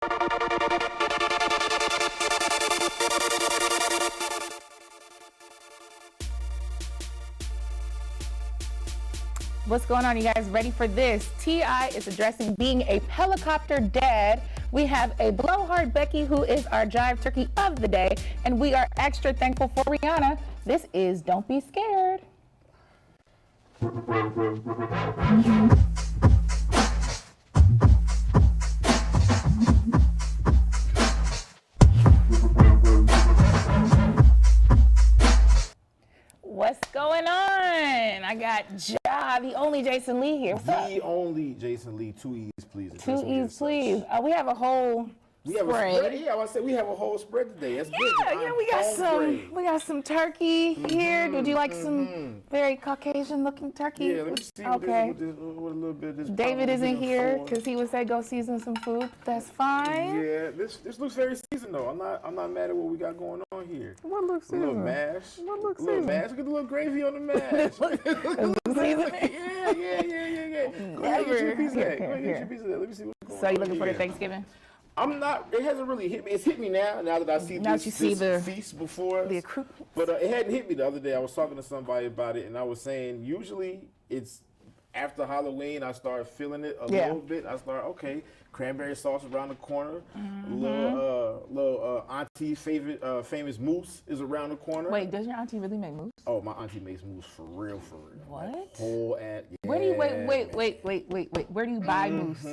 What's going on, you guys? Ready for this? T.I. is addressing being a helicopter dad. We have a blowhard Becky, who is our Jive Turkey of the day, and we are extra thankful for Rihanna. This is Don't Be Scared. What's going on? I got the only Jason Lee here. What's up? The only Jason Lee. 2 E's, please. 2 E's, please. We have a whole spread. Yeah, I said we have a whole spread today. That's good. Yeah, we got some turkey here. Would you like some very Caucasian looking turkey? Yeah, let me see what a little bit of this. David isn't here because he would say go season some food. That's fine. Yeah, this looks very seasoned though. I'm not mad at what we got going on here. What looks seasoned? A little mash. What looks seasoned? A little mash. Look at the little gravy on the mash. Yeah. Go ahead, get your piece of that. Let me see what's going on. So you looking for the Thanksgiving? I'm not. It hasn't really hit me. It's hit me now that I see this feast before. The accoutrements. But it hadn't hit me the other day. I was talking to somebody about it, and I was saying usually it's after Halloween I start feeling it a little bit. I start cranberry sauce around the corner. Little auntie favorite famous mousse is around the corner. Wait, does your auntie really make mousse? Oh, my auntie makes mousse for real. What? Like, whole at. Yeah. Where do you wait? Where do you buy mousse?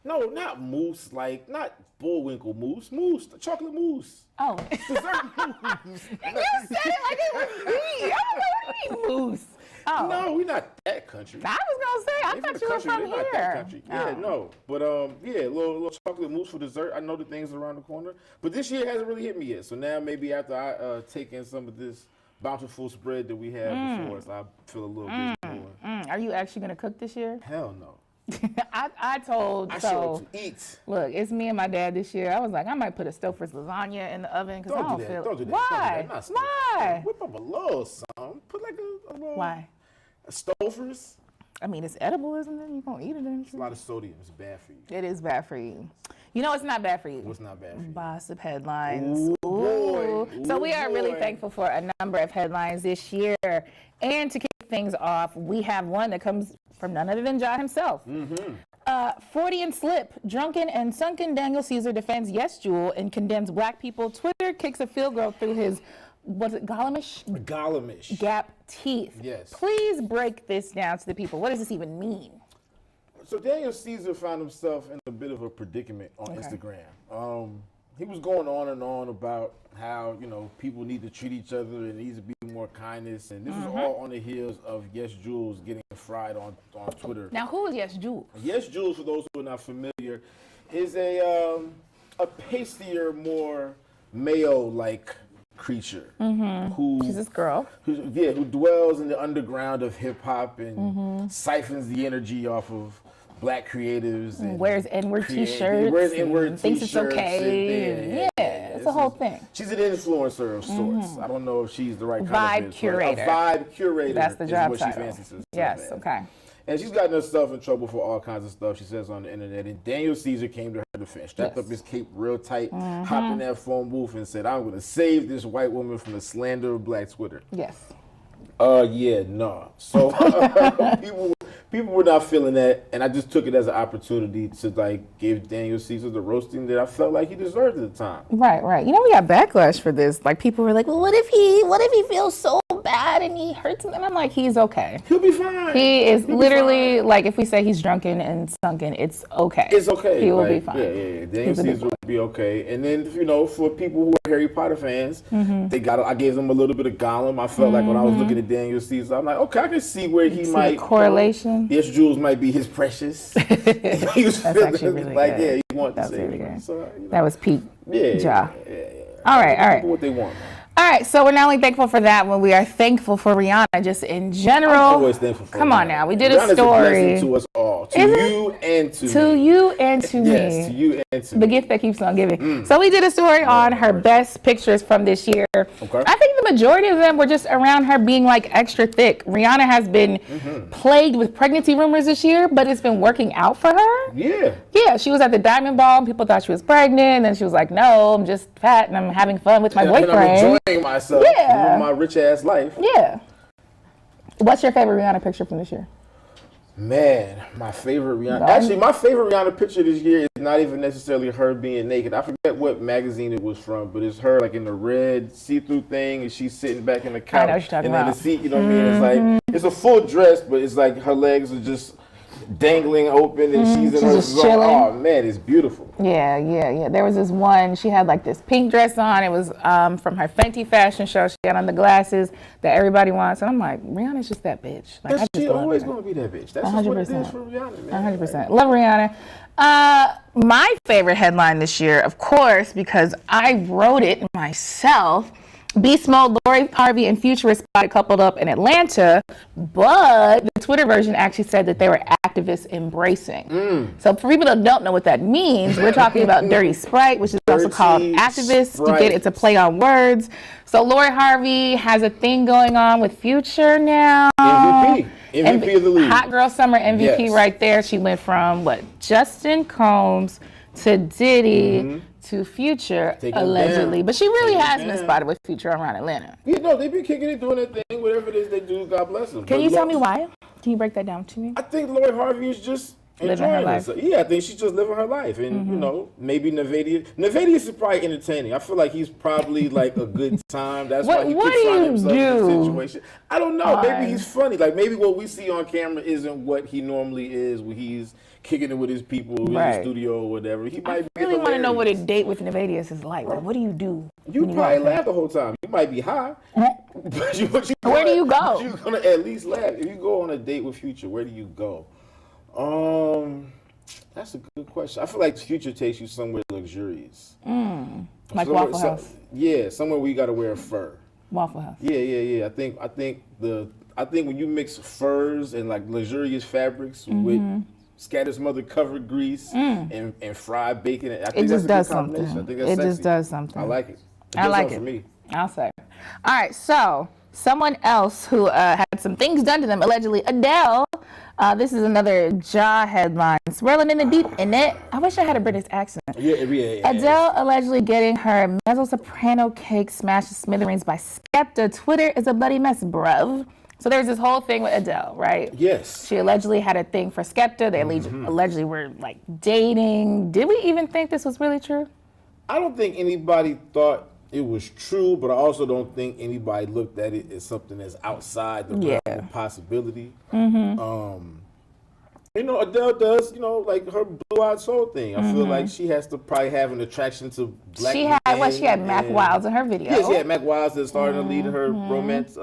No, not mousse, like, not Bullwinkle mousse, chocolate mousse. Oh. Dessert mousse. You said it like it was me. I don't know what you mean, mousse. Oh. No, we're not that country. I was going to say, I thought you were from here. Not that country. Oh. Yeah, no. But, little chocolate mousse for dessert. I know the things around the corner. But this year hasn't really hit me yet. So now maybe after I take in some of this bountiful spread that we had before us, I feel a little bit more. Are you actually going to cook this year? Hell no. I told to eat. Look, it's me and my dad this year. I was like, I might put a Stouffer's lasagna in the oven because I don't feel. Don't do that. Why? Why? Whip up a little something. Put like a little. Why? A Stouffer's. I mean, it's edible, isn't it? You gonna eat it? It's a lot of sodium. It's bad for you. It is bad for you. You know, it's not bad for you. What's not bad for you? Gossip headlines. Ooh, boy. So we are really thankful for a number of headlines this year. And to kick things off, we have one that comes from none other than Ja himself. 40 and slip, drunken and sunken Daniel Caesar defends Yes Jewel and condemns black people. Twitter kicks a field goal through his, was it Gollamish? Gollamish. Gap teeth. Yes. Please break this down to the people. What does this even mean? So Daniel Caesar found himself in a bit of a predicament on Instagram. He was going on and on about how, people need to treat each other and there needs to be more kindness. And this was all on the heels of Yes Jules getting fried on Twitter. Now, who is Yes Jules? Yes Jules, for those who are not familiar, is a pastier, more Mayo-like creature. She's this girl. Who dwells in the underground of hip-hop and siphons the energy off of black creatives and wears N-word t-shirts. Wears N-word t-shirts. Thinks it's okay. It's a whole thing. She's an influencer of sorts. I don't know if she's the right kind vibe of curator. A vibe curator. That's the job is what title. she fancies herself Yes. as. Okay. And she's gotten herself in trouble for all kinds of stuff she says on the internet. And Daniel Caesar came to her defense, strapped up his cape real tight, hopped in that phone booth and said, "I'm going to save this white woman from the slander of black Twitter." Yes. So people were not feeling that, and I just took it as an opportunity to give Daniel Caesar the roasting that I felt like he deserved at the time. Right. We got backlash for this. Like, people were like, "Well, what if he feels so bad and he hurts him?" And I'm like, he's okay. He'll be fine. He is literally like, if we say he's drunken and sunken, it's okay. It's okay. He will be fine. Yeah. Daniel Caesar will be okay. And then for people who are Harry Potter fans, I gave them a little bit of Gollum. I felt like when I was looking at Daniel Caesar, I'm like, okay, I can see where he might the correlation. Yes, Jules might be his precious. He was That's actually really like, good. he wanted to say really good. So, that was Pete. Yeah. All right. What they want. All right, so we're not only thankful for that one, we are thankful for Rihanna just in general. I'm always thankful for Come Rihanna. on now, we did Rihanna's a story. A blessing to us all, to you and to me. To you and to me. Yes, to you and to me. The gift that keeps on giving. So we did a story on her best pictures from this year. Okay. I think the majority of them were just around her being like extra thick. Rihanna has been plagued with pregnancy rumors this year, but it's been working out for her. Yeah. Yeah, she was at the Diamond Ball and people thought she was pregnant, and then she was like, no, I'm just fat and I'm having fun with my boyfriend. And I'm enjoying myself. Yeah. Living my rich ass life. Yeah. What's your favorite Rihanna picture from this year? Man, my favorite Rihanna. Actually, my favorite Rihanna picture this year is not even necessarily her being naked. I forget what magazine it was from, but it's her like in the red see-through thing, and she's sitting back in the couch. I know what you're talking and about. then the seat, you know what I mean? It's like it's a full dress, but it's like her legs are just dangling open, and she's in her just chilling. Oh man, it's beautiful. Yeah. There was this one, she had like this pink dress on. It was from her Fenty fashion show. She had on the glasses that everybody wants. And I'm like, Rihanna's just that bitch. Like, She's always going to be that bitch. That's just what it is for Rihanna, man. 100%. Love Rihanna. My favorite headline this year, of course, because I wrote it myself. Beast Mode, Lori Harvey, and Future were spotted coupled up in Atlanta, but the Twitter version actually said that they were activists embracing. So for people that don't know what that means, we're talking about Dirty Sprite, which is also called activists. You get it's a play on words. So Lori Harvey has a thing going on with Future now. MVP of the league. Hot Girl Summer MVP right there. She went from Justin Combs to Diddy to Future, allegedly. But she really has been spotted with Future around Atlanta. Yeah, no, they've been kicking it, doing their thing, whatever it is they do, God bless them. Can you tell me why? Can you break that down to me? I think Lori Harvey is just living her life. Yeah, I think she's just living her life. And, you know, maybe Nevadius is probably entertaining. I feel like he's probably like a good time. That's why he keeps finding himself in this situation. I don't know. Maybe he's funny. Like, maybe what we see on camera isn't what he normally is when he's kicking it with his people in the studio or whatever. He might I really want to know what a date with Nevadius is like. Like, what do you do? You probably laugh the whole time. You might be high. Where do you go? You're going to at least laugh. If you go on a date with Future, where do you go? That's a good question. I feel like Future takes you somewhere luxurious. Like Waffle House. Yeah, somewhere where you got to wear fur. Waffle House. Yeah. I think when you mix furs and like luxurious fabrics with scattered smothered covered grease and fried bacon, I think it just that's does a good combination. something. I think that's It sexy. just does something. I like it. I like it. For me. I'll say. All right, so someone else who had some things done to them, allegedly, Adele. This is another jaw headline. Swirling in the deep in it. I wish I had a British accent. Yeah. Adele allegedly getting her mezzo-soprano cake smashed to smithereens by Skepta. Twitter is a bloody mess, bruv. So there's this whole thing with Adele, right? Yes. She allegedly had a thing for Skepta. They allegedly were like dating. Did we even think this was really true? I don't think anybody thought it was true, but I also don't think anybody looked at it as something that's outside the realm of possibility. You know, Adele does, you know, like her blue-eyed soul thing. I feel like she has to probably have an attraction to black men. She had Mac Wilds in her video. Yeah, she had Mac Wilds that started to lead in her romance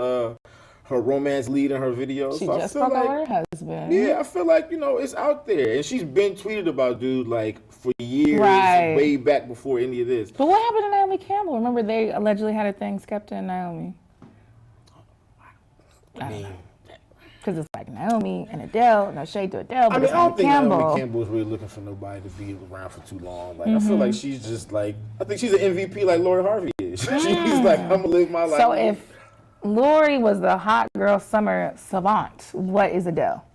lead in her video. She so just I feel broke like, up with her husband. Yeah, I feel like, you know, it's out there. And she's been tweeted about, dude, like for years, way back before any of this. But what happened to Naomi Campbell? Remember they allegedly had a thing, Skepta and Naomi. I mean, because it's like Naomi and Adele, no shade to Adele, but I mean, I don't think Campbell. Naomi Campbell is really looking for nobody to be around for too long. Like, I feel like she's just like, I think she's an MVP like Lori Harvey is. She's like, I'm going to live my life. So if Lori was the hot girl summer savant, what is Adele?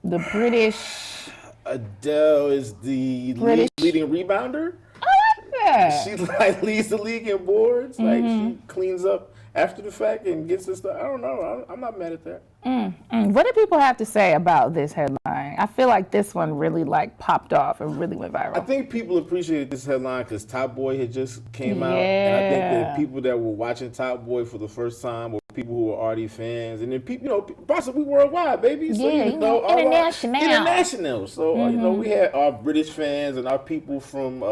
The British. Adele is the leading rebounder. I like that. She like leads the league in boards. Like she cleans up after the fact and gets this stuff. I don't know. I'm not mad at that. What do people have to say about this headline? I feel like this one really like popped off and really went viral. I think people appreciated this headline because Top Boy had just came out, and I think that people that were watching Top Boy for the first time were people who were already fans, and then people, you know, possibly worldwide, baby. So, you know, international. So you know, we had our British fans and our people from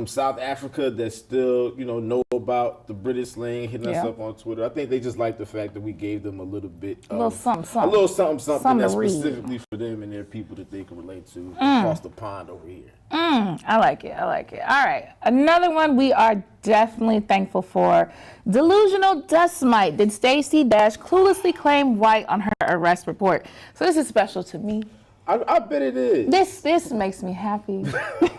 South Africa that still, you know about the British slang, hitting us up on Twitter. I think they just like the fact that we gave them a little bit, a little something that's specifically for them and their people that they can relate to across the pond over here. I like it. All right, another one we are definitely thankful for. Delusional dust mite. Did Stacey Dash cluelessly claim white on her arrest report? So this is special to me. I bet it is. This makes me happy.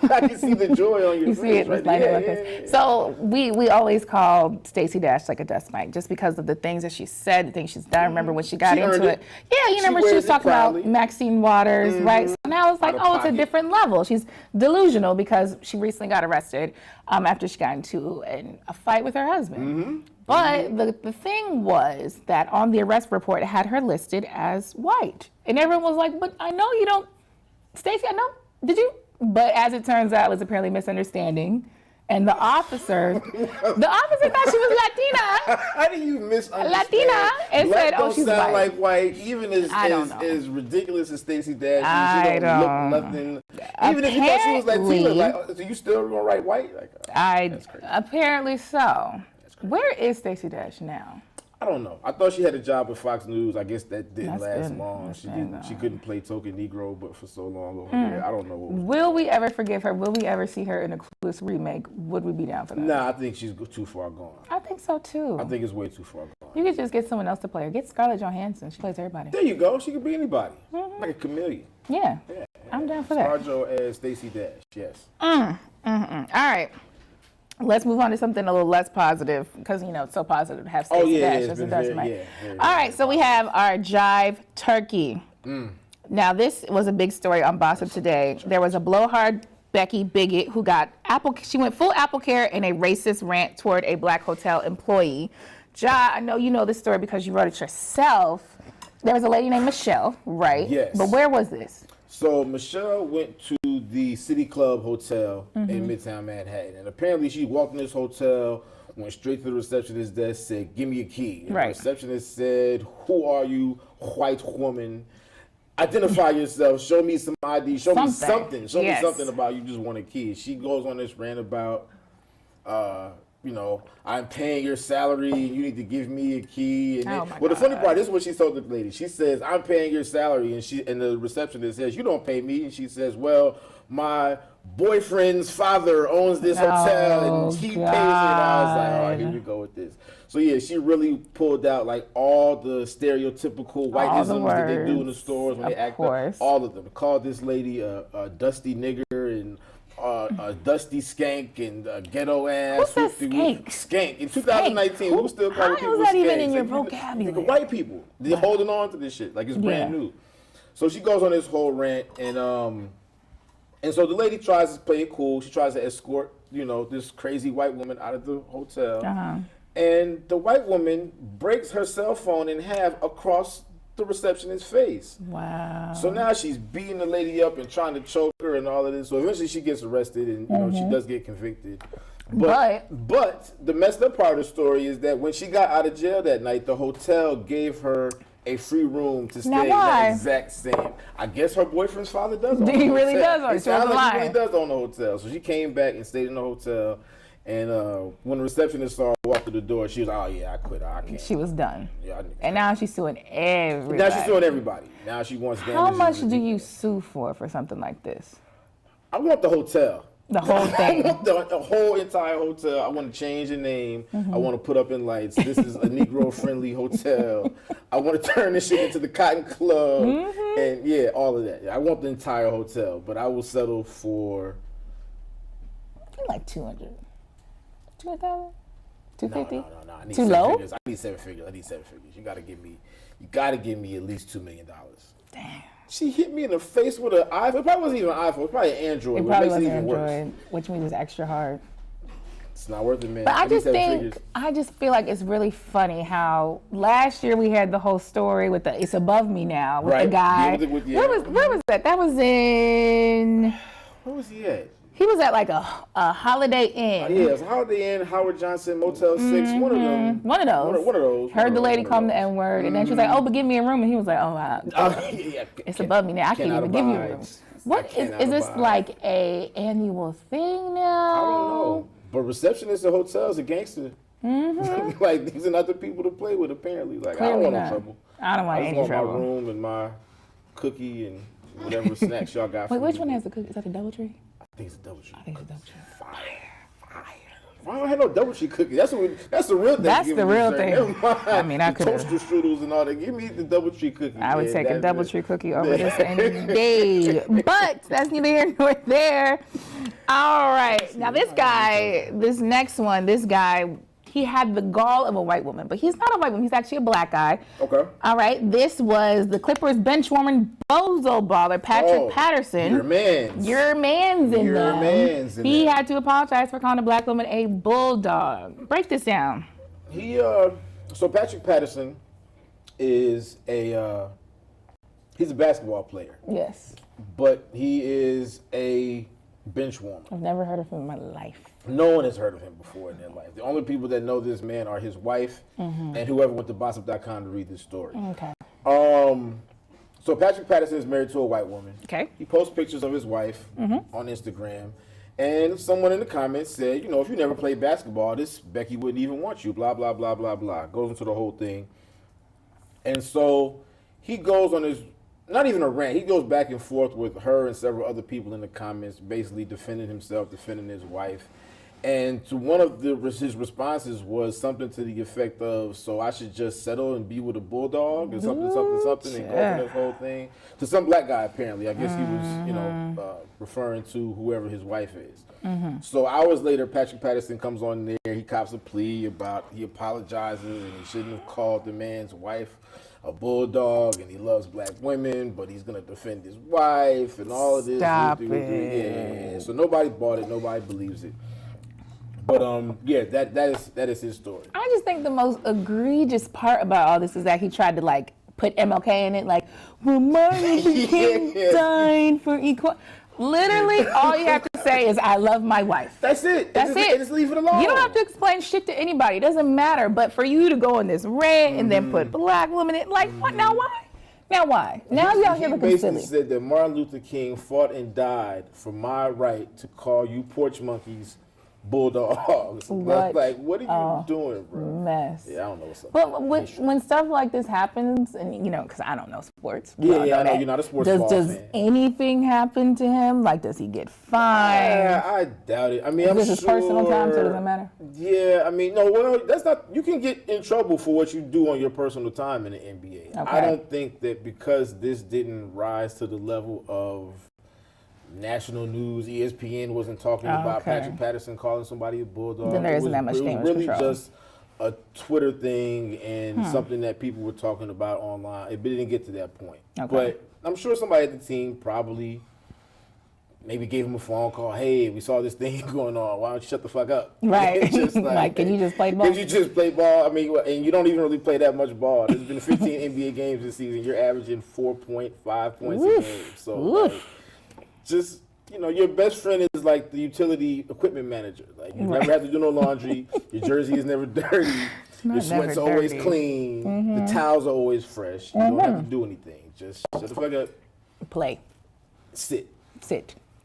I can see the joy on your You face. see it right like there. this. So we always call Stacey Dash like a dust mite just because of the things that she said, the things she's done. Remember when she got into it? Yeah, you remember she was talking about Maxine Waters, right? So now it's like, it's a different level. She's delusional because she recently got arrested after she got into a fight with her husband. But the thing was that on the arrest report, it had her listed as white. And everyone was like, but I know you don't, Stacey, I know, did you? But as it turns out, it was apparently a misunderstanding. And the officer thought she was Latina. How do you misunderstand? Latina. And Black said, don't she's sound white. like white, even as ridiculous as Stacey Dash is. She don't look nothing. Even if you thought she was Latina, like, so you still gonna write white? Like, that's crazy. Apparently so. Where is Stacey Dash now? I don't know. I thought she had a job with Fox News. I guess that didn't last long. She couldn't play token Negro, but for so long over there. I don't know. Will we ever forgive her? Will we ever see her in a Clueless remake? Would we be down for that? Nah, I think she's too far gone. I think so too. I think it's way too far gone. You could just get someone else to play her. Get Scarlett Johansson. She plays everybody. There you go. She could be anybody. Like a chameleon. Yeah. I'm down for that. ScarJo as Stacey Dash. Yes. All right. Let's move on to something a little less positive because, it's so positive to have Stacey Dash as a dust mite. All right, so we have our Jive Turkey. Now, this was a big story on Gossip Today. There was a blowhard Becky bigot who she went full apple care in a racist rant toward a black hotel employee. Ja, I know you know this story because you wrote it yourself. There was a lady named Michelle, right? Yes. But where was this? So Michelle went to the City Club Hotel in Midtown Manhattan, and apparently she walked in this hotel, went straight to the receptionist's desk, said, "Give me a key." And the receptionist said, "Who are you, white woman? Identify yourself. Show me some ID. Show me something. Show me something about you. Just want a key." She goes on this rant about, I'm paying your salary and you need to give me a key. And the funny part, this is what she told the lady. She says, "I'm paying your salary," and the receptionist says, "You don't pay me." And she says, "Well, my boyfriend's father owns this hotel and he pays it." And I was like, all right, here we go with this. So yeah, she really pulled out like all the stereotypical whiteisms that they do in the stores when they act up. All of them. Called this lady a dusty nigger and a dusty skank and a ghetto ass. What's a skank? Skank. In 2019, we were still calling people skanks. How is that even in your vocabulary? White people. They're holding on to this shit like it's brand new. So she goes on this whole rant and so the lady tries to play it cool. She tries to escort, this crazy white woman out of the hotel. And the white woman breaks her cell phone in half across the receptionist's face. Wow. So now she's beating the lady up and trying to choke her and all of this. So eventually she gets arrested and she does get convicted. But the messed up part of the story is that when she got out of jail that night, the hotel gave her a free room to stay in that exact same. I guess her boyfriend's father does own the hotel. He really does own it. It sounds like he really does own the hotel. So she came back and stayed in the hotel. And when the receptionist saw her walk through the door, she was like, "Oh yeah, I quit. I can't." She was done. Yeah. And now she's suing everybody. Now she's suing everybody. Now she wants damages. How much do you sue for something like this? I want the hotel. The whole thing. I want the whole entire hotel. I want to change the name. I want to put up in lights. This is a Negro-friendly hotel. I want to turn this shit into the Cotton Club. And yeah, all of that. I want the entire hotel, but I will settle for like 200. 200,000? 250? No. I need Too 7 low? figures. I need 7 figures. You gotta give me at least $2 million. Damn. She hit me in the face with an iPhone. It probably wasn't even an iPhone. It was probably an Android. It probably makes was it even Android, worse. which means it's extra hard. It's not worth it, man. But I just feel like it's really funny how last year we had the whole story with the "It's Above Me Now" with the guy. Where was that? That was in. Where was he at? He was at like a Holiday Inn. Yeah, it was Holiday Inn, Howard Johnson, Motel 6, one of them. One of those. Heard the lady call him the N-word, and then she was like, "Oh, but give me a room," and he was like, "It's above me now. I can't even give you a room." What is this like a annual thing now? I don't know. But receptionists at hotels are gangster. Like these are not the people to play with. Apparently, like I don't want no trouble. I don't want any trouble. My room and my cookie and whatever snacks y'all got. Wait, which one has the cookie? Is that the DoubleTree? I think it's a DoubleTree. Fire. Why don't I have no double cheese cookie? That's the real thing. That's the real thing. Never mind. I mean, I the could toaster strudels and all that. Give me the double cheese cookie. I would take a double tree cookie over this Yeah. any day. But that's neither here nor there. All right. Now this guy, this next one, this guy, he had the gall of a white woman, but he's not a white woman. He's actually a black guy. Okay. All right. This was the Clippers bench warming bozo baller, Patrick Patterson. Your man's. Your man's in Your them. man's in He them. had to apologize for calling a black woman a bulldog. Break this down. So Patrick Patterson is he's a basketball player, Yes. but he is a bench warmer. I've never heard of him in my life. No one has heard of him before in their life. The only people that know this man are his wife and whoever went to Bossip.com to read this story. Okay. So Patrick Patterson is married to a white woman. Okay. He posts pictures of his wife on Instagram. And someone in the comments said, you know, if you never played basketball, this Becky wouldn't even want you, blah, blah, blah, blah, blah. Goes into the whole thing. And so he goes on his, not even a rant, he goes back and forth with her and several other people in the comments, basically defending himself, defending his wife. And to one of his responses was something to the effect of, so I should just settle and be with a bulldog or something, and go through this whole thing. To some black guy, apparently. I guess he was, you know, referring to whoever his wife is. So hours later, Patrick Patterson comes on there. He cops a plea about, he apologizes and he shouldn't have called the man's wife a bulldog and he loves black women, but he's going to defend his wife and all of this. Stop it. Yeah. So nobody bought it. Nobody believes it. But yeah, that is his story. I just think the most egregious part about all this is that he tried to like put MLK in it, like, well, Martin Luther King died for equal. Literally, all you have to say is, I love my wife. That's it. That's it. Just leave it alone. You don't have to explain shit to anybody. It doesn't matter. But for you to go on this rant and then put black women in, like, what? Now why? Now why? Now y'all here looking basically silly. said that Martin Luther King fought and died for my right to call you porch monkeys bulldogs. What Like, what are you doing, bro? Mess. Yeah, I don't know what's up. But when stuff like this happens, and you know, because I don't know sports. Yeah, I know that. you're not a sports Does fan. anything happen to him? Like, does he get fined? I doubt it. I mean, I'm This sure. is personal time, so it doesn't matter. Yeah, I mean, no. Well, that's not. You can get in trouble for what you do on your personal time in the NBA. Okay. I don't think that because this didn't rise to the level of national news, ESPN wasn't talking about Patrick Patterson calling somebody a bulldog. Then there isn't that much It was damage really control. just a Twitter thing and something that people were talking about online. It didn't get to that point. Okay. But I'm sure somebody at the team probably maybe gave him a phone call. Hey, we saw this thing going on. Why don't you shut the fuck up? Right. Just Like, can you just play ball? Can you just play ball? I mean, and you don't even really play that much ball. There's been 15 NBA games this season. You're averaging 4.5 points a game. So, like, just, you know, your best friend is like the utility equipment manager. Like, you never have to do no laundry. Your jersey is never dirty. Your sweat's never always dirty. clean. The towels are always fresh. You don't have to do anything. Just shut the fuck up. Play, Sit.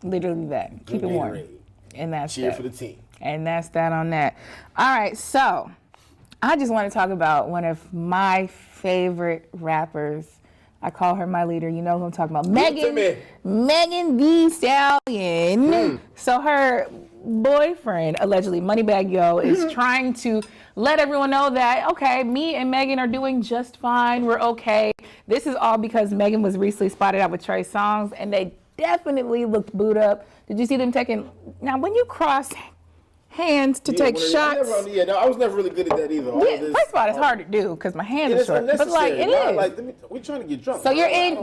literally that. Keep it warm, Gatorade. and that's Cheer that. for the team. And that's that on that. All right, so I just want to talk about one of my favorite rappers. I call her my leader. You know who I'm talking about. Megan Thee Stallion. So her boyfriend, allegedly Moneybagg Yo, is trying to let everyone know that, okay, me and Megan are doing just fine. We're okay. This is all because Megan was recently spotted out with Trey Songz, and they definitely looked booed up. Did you see them taking? Now, when you cross hands to take shots. I was never really good at that either. First of all, it's hard to do because my hands are short. But like it is. Like, we're trying to get drunk. So you're in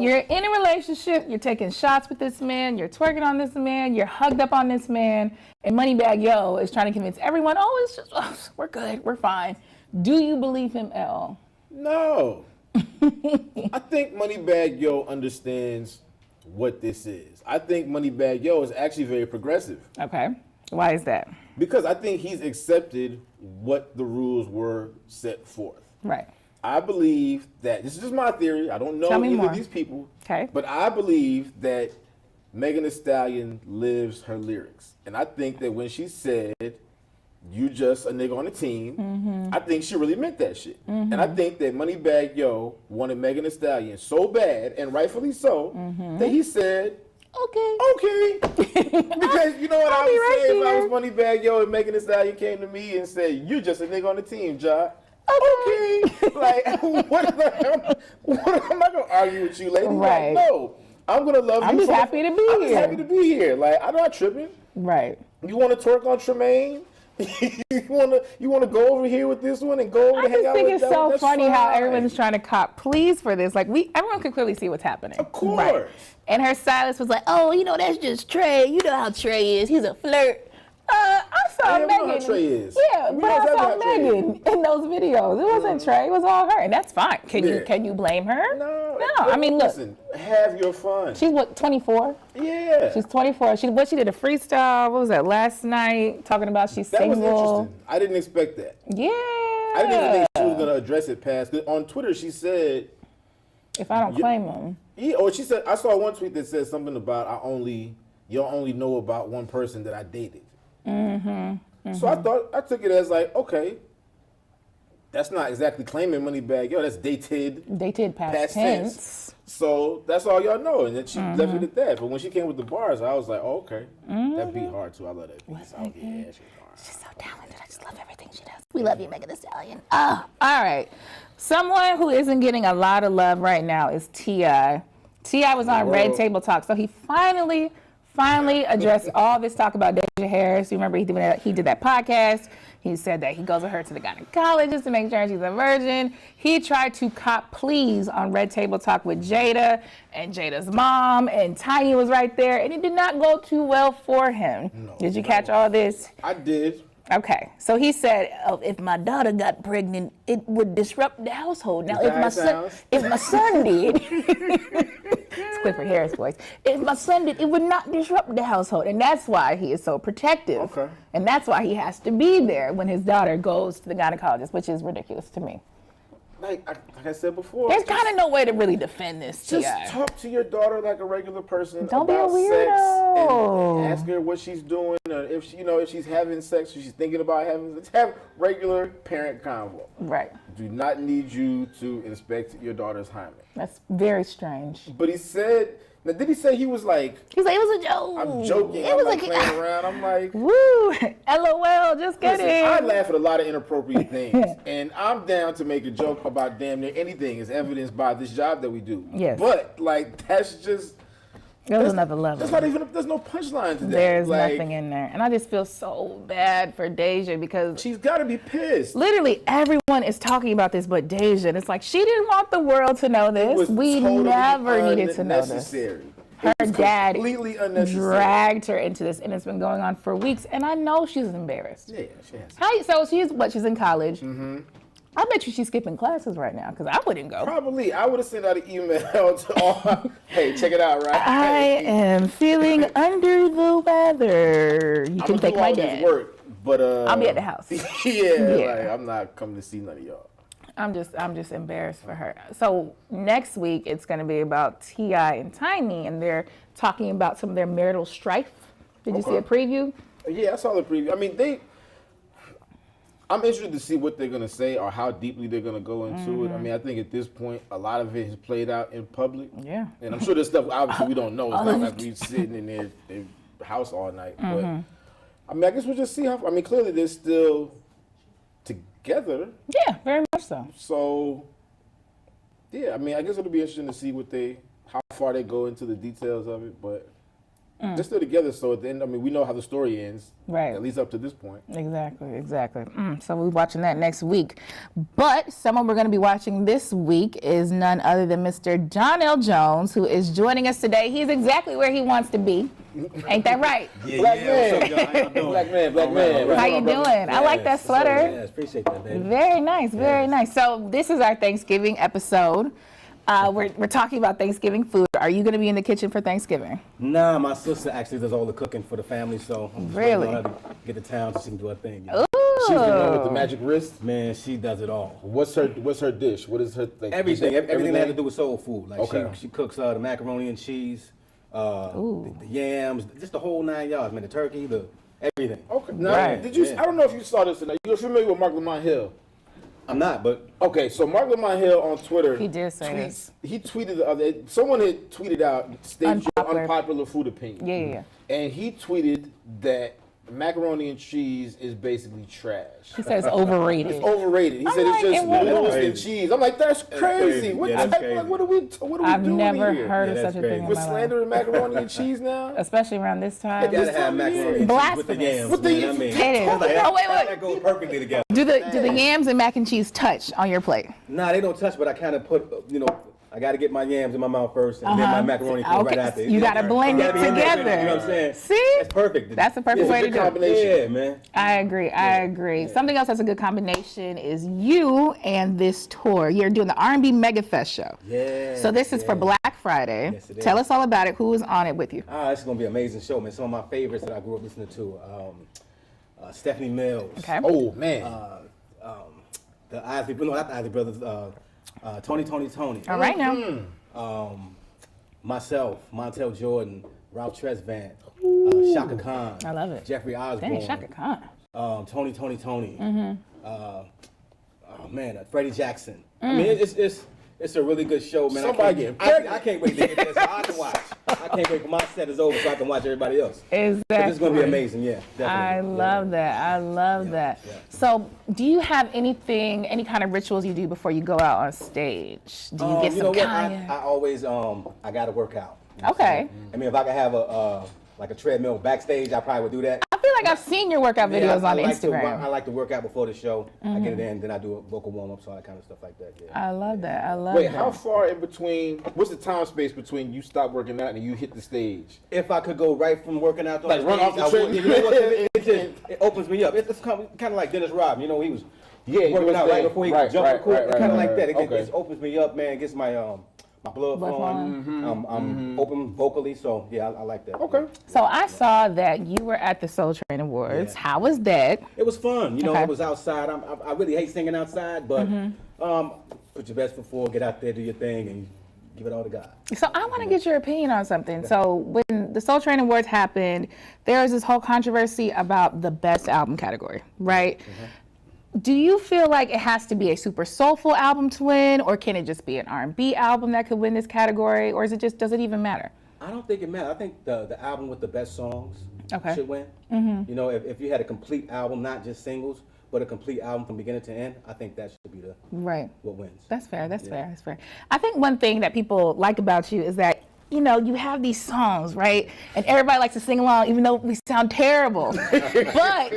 a relationship. You're taking shots with this man. You're twerking on this man. You're hugged up on this man. And Moneybagg Yo is trying to convince everyone, oh, it's just we're good, we're fine. Do you believe him, L? No. I think Moneybagg Yo understands what this is. I think Moneybagg Yo is actually very progressive. Okay. Why is that? Because I think he's accepted what the rules were set forth. Right. I believe that, this is just my theory, I don't know either of these people, but I believe that Megan Thee Stallion lives her lyrics. And I think that when she said, you just a nigga on the team, I think she really meant that shit. And I think that Moneybagg Yo wanted Megan Thee Stallion so bad, and rightfully so, that he said, Okay. Because you know what I would say if I was Moneybagg Yo and Megan Thee Stallion came to me and said, "You're just a nigga on the team, Ja." Okay. Like, what am I gonna argue with you, lady? Right. Like, no. I'm gonna love you. I'm just happy to be here. I'm just happy to be here. Like, I'm not tripping. Right. You want to twerk on Tremaine? you want to go over here with this one and go over to hang out with that? I think it's so funny fine. how everyone's trying to cop pleas for this. Like, everyone could clearly see what's happening. Of course. Right. And her stylist was like, "Oh, you know, that's just Trey. You know how Trey is. He's a flirt." I saw Megan. We know how Trey is. Yeah, but I saw Megan in those videos. It wasn't Trey. It was all her, and that's fine. Can you blame her? No. I mean, look. Listen, have your fun. She's what, 24? Yeah. She's 24. She did a freestyle. What was that, last night? Talking about she's that single. That was interesting. I didn't expect that. Yeah. I didn't even think she was gonna address it past. Cause on Twitter, she said, "If I don't claim them." Yeah. Or she said, I saw one tweet that said something about you'll only know about one person that I dated. So I took it as like, okay, that's not exactly claiming Moneybagg Yo. That's dated past tense. So that's all y'all know, and then she left it at that. But when she came with the bars, I was like, oh, okay, that beat hard too. I love that beat. Oh, yeah, she's so talented. I just love everything she does. We love you, Megan Thee Stallion. All right. Someone who isn't getting a lot of love right now is T.I. T.I. was on Red Table Talk, so he finally addressed all this talk about Deja Harris. You remember he did that podcast. He said that he goes with her to the gynecologist to make sure she's a virgin. He tried to cop pleas on Red Table Talk with Jada and Jada's mom, and Tiny was right there, and it did not go too well for him. Did you catch all this? I did. Okay, so he said, if my daughter got pregnant, it would disrupt the household. Now, if my son did, it's Clifford Harris voice. If my son did, it would not disrupt the household, and that's why he is so protective. Okay. And that's why he has to be there when his daughter goes to the gynecologist, which is ridiculous to me. Like I said before, there's kind of no way to really defend this. Just talk to your daughter like a regular person. Don't be a about weirdo. Sex and ask her what she's doing, or if she's having sex, or she's thinking about having. Let's have regular parent convo. Right. Do not need you to inspect your daughter's hymen. That's very strange. But he said. Now, did he say he was like? He's like, it was a joke. I'm joking. It was like playing around. I'm like, woo, LOL, just kidding. I laugh at a lot of inappropriate things, and I'm down to make a joke about damn near anything, as evidenced by this job that we do. Yes. But like, that's just. There's another level. That's not even. There's no punchline to that. There's nothing in there, and I just feel so bad for Deja because she's got to be pissed. Literally, everyone is talking about this, but Deja. And it's like she didn't want the world to know this. We never needed to know this. Her dad dragged her into this, and it's been going on for weeks. And I know she's embarrassed. Yeah, she has. So she's in college. Mm-hmm. I bet you she's skipping classes right now because I wouldn't go. Probably. I would have sent out an email to all. Hey, check it out, right? I am feeling under the weather. You can take my dad. Work, but I'll be at the house. yeah. Like, I'm not coming to see none of y'all. I'm just embarrassed for her. So next week it's going to be about T.I. and Tiny, and they're talking about some of their marital strife. Did you see a preview? Yeah, I saw the preview. I mean, I'm interested to see what they're going to say or how deeply they're going to go into it. I mean, I think at this point, a lot of it has played out in public. Yeah. And I'm sure there's stuff, obviously, we don't know. It's not like we're sitting in their house all night. But, I mean, I guess we'll just see how, I mean, clearly they're still together. Yeah, very much so. So, yeah, I mean, I guess it'll be interesting to see how far they go into the details of it. But they're still together, so at the end, I mean, we know how the story ends. Right. At least up to this point. Exactly. So we'll be watching that next week. But someone we're going to be watching this week is none other than Mr. Donell Jones, who is joining us today. He's exactly where he wants to be. Ain't that right? Yeah, black man. Black man. How you doing? I like that sweater. Yes, appreciate that, baby. Very nice, very nice. So this is our Thanksgiving episode. We're talking about Thanksgiving food. Are you going to be in the kitchen for Thanksgiving? Nah, my sister actually does all the cooking for the family, so I'm really going to get to town so she can do her thing. Ooh. She's the one with the magic wrist? Man, she does it all. What's her dish? What is her thing? Everything that has to do with soul food. Like okay. she cooks the macaroni and cheese, the yams, just the whole 9 yards, man. The turkey, everything. Okay. Now, did you? I don't know if you saw this tonight. You're familiar with Mark Lamont Hill? I'm not, but Okay, so Mark Lamont Hill on Twitter. He did say this. He tweeted the other. Someone had tweeted out, state your unpopular food opinion. Yeah. And he tweeted that macaroni and cheese is basically trash. He says overrated. It's overrated. He I'm said like, it's just in what noodles way? and cheese. I'm like, that's crazy. What, Yeah, that's type- crazy. like, what are we I've doing never here? heard of Yeah, such that's a thing in crazy. We're my life. slandering macaroni and cheese now? Especially around this time. you gotta have macaroni and cheese with the Blasphemous. yams. With the- man. I mean, It is. that, Oh, wait. that goes perfectly together. Do the yams and mac and cheese touch on your plate? Nah, they don't touch, but I kind of put, I got to get my yams in my mouth first, and then my macaroni comes right after. You got to blend it gotta be in there, together. You know what I'm saying? See? That's perfect. That's the perfect It's a way to good do it. combination. Yeah, man. I agree. Something else that's a good combination is you and this tour. You're doing the R&B Mega Fest show. Yeah. So this is for Black Friday. Yes, it is. Tell us all about it. Who is on it with you? This is gonna be an amazing show, man. Some of my favorites that I grew up listening to. Stephanie Mills. Okay. Oh, man. The Isley, no, not the Isley brothers. Tony. All right now. Myself, Montel Jordan, Ralph Tresvant, Shaka Khan. I love it. Jeffrey Osborne. Dang, Shaka Khan. Tony. Freddie Jackson. I mean, it's a really good show, man. Somebody getting pregnant. I can't wait to get this so I can watch. I can't wait for my set is over so I can watch everybody else. Exactly. But it's gonna be amazing, yeah. Definitely. I love that. I love that. yeah. So, do you have any kind of rituals you do before you go out on stage? Do you get You some know what? Kanye? I always I gotta work out. You know what I'm Okay. saying? I mean, if I could have a treadmill backstage, I probably would do that. I feel like I've seen your workout Yeah, videos I on like Instagram. I like to work out before the show. I get it in, then I do a vocal warm ups, all that kind of stuff like that. Yeah. I love that. I love Wait, that. how far in between, what's the time space between you stop working out and you hit the stage? If I could go right from working out to Like run off the I would. treadmill. You know what? It opens me up. It's kind of like Dennis Rodman. You know, he was working out right before he could jump the court. It's kind of like that. It just opens me up, man. It gets my blood flowing. I'm open vocally, so yeah, I like that. Okay. So I saw that you were at the Soul Train Awards. Yeah. How was that? It was fun. You know, Okay. it was outside. I really hate singing outside, but put your best foot forward, get out there, do your thing, and give it all to God. So I want to get your opinion on something. So when the Soul Train Awards happened, there was this whole controversy about the best album category, right? Do you feel like it has to be a super soulful album to win, or can it just be an R&B album that could win this category, or does it even matter? I don't think it matters. I think the album with the best songs Okay. should win. You know, if you had a complete album, not just singles, but a complete album from beginning to end, I think that should be Right. what wins. That's fair. That's fair. I think one thing that people like about you is that, you know, you have these songs, right? And everybody likes to sing along, even though we sound terrible. But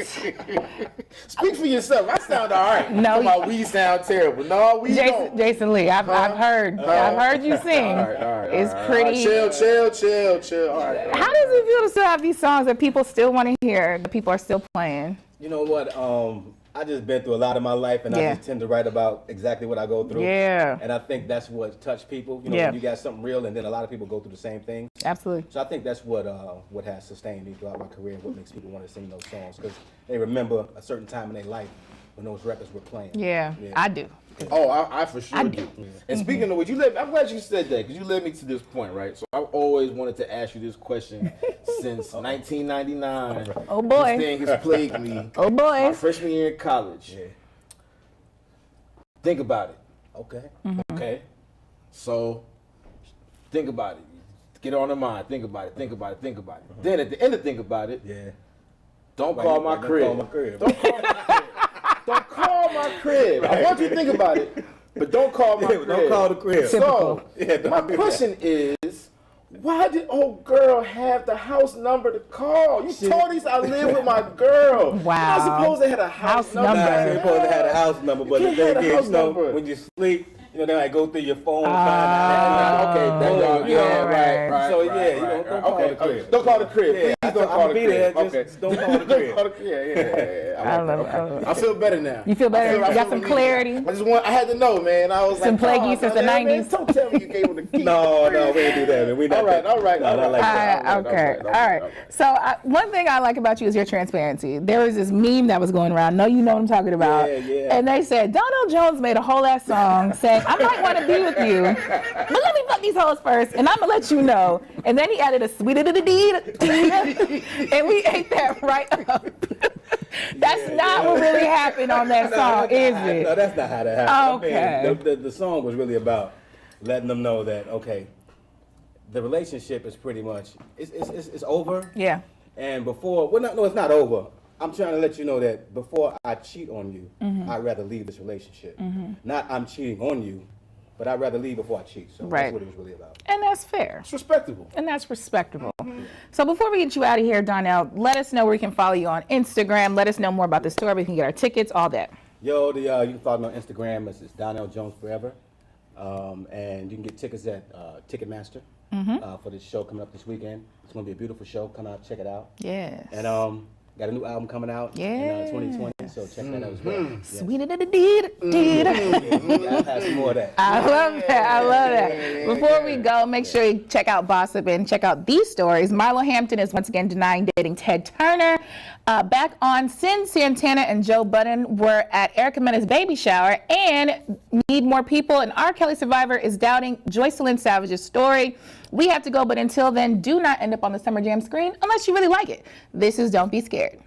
Speak for yourself. I sound all right. No, Come on, we sound terrible. No, we don't. Jason Lee, I've heard you sing. All right. It's all right. pretty. Chill. All right. How does it feel to still have these songs that people still want to hear, that people are still playing? You know what? I just been through a lot of my life, and I just tend to write about exactly what I go through. Yeah. And I think that's what touched people. You know, Yeah. when you got something real, and then a lot of people go through the same thing. Absolutely. So I think that's what has sustained me throughout my career. What makes people want to sing those songs, because they remember a certain time in their life when those records were playing. Yeah, I do. Oh, I for sure do. And speaking of which, I'm glad you said that, because you led me to this point, right? So I've always wanted to ask you this question since 1999. Oh, boy. This thing has plagued me. Oh, boy. My freshman year in college. Yeah. Think about it. Okay. Okay. So think about it. Get it on the mind. Think about it. Then at the end of think about it, Yeah. don't call my crib. Call my crib. Don't call my crib. I want you to think about it, but don't call my crib. Don't call the crib. So, Yeah, don't my do that. question is, why did old girl have the house number to call? You told us I live with my girl. Wow. You're not supposed to have a house number. Nah, you're supposed to have a house number, but the can't have thing a is, house you know, number. when you sleep, you know, they might go through your phone and find out. Okay, right. So, yeah, you know, don't call the crib. Don't call the crib. Yeah, Please don't call the be there. crib. Just don't call the crib. Yeah. I love it. I feel better now. You feel better? I You got some relieved. clarity? I had to know, man. I was Some like, plaguey since the man, 90s. Don't tell me you gave him the key. No, we ain't do that, man. We not All right. No, not like that. Okay. All right. So one thing I like about you is your transparency. There was this meme that was going around. I know you know what I'm talking about. Yeah. And they said Donell Jones made a whole ass song saying, I might want to be with you, but let me fuck these hoes first, and I'm gonna let you know. And then he added a sweet and we ate that right up. That's not what really happened on that song, is it? No, that's not how that happened. Okay. I mean, the song was really about letting them know that, okay, the relationship is pretty much, it's over. Yeah. And before, no, it's not over. I'm trying to let you know that before I cheat on you, I'd rather leave this relationship. Not I'm cheating on you, but I'd rather leave before I cheat. So Right. that's what it was really about. And that's fair. It's respectable. And that's respectable. So before we get you out of here, Donell, let us know where we can follow you on Instagram. Let us know more about the store. We can get our tickets, all that. Yo, you can follow me on Instagram. It's Donell Jones Forever. And you can get tickets at Ticketmaster for this show coming up this weekend. It's going to be a beautiful show. Come out, check it out. Yes. And got a new album coming out in 2020, so check that out as well. Sweeter than a did. I'll have some more of that. I love that. I love that. Before we go, make sure you check out Bossip and check out these stories. Milo Hampton is once again denying dating Ted Turner. Back on, Sin Santana and Joe Budden were at Erica Mena's baby shower and need more people. And R. Kelly survivor is doubting Joycelyn Savage's story. We have to go, but until then, do not end up on the Summer Jam screen unless you really like it. This is Don't Be Scared.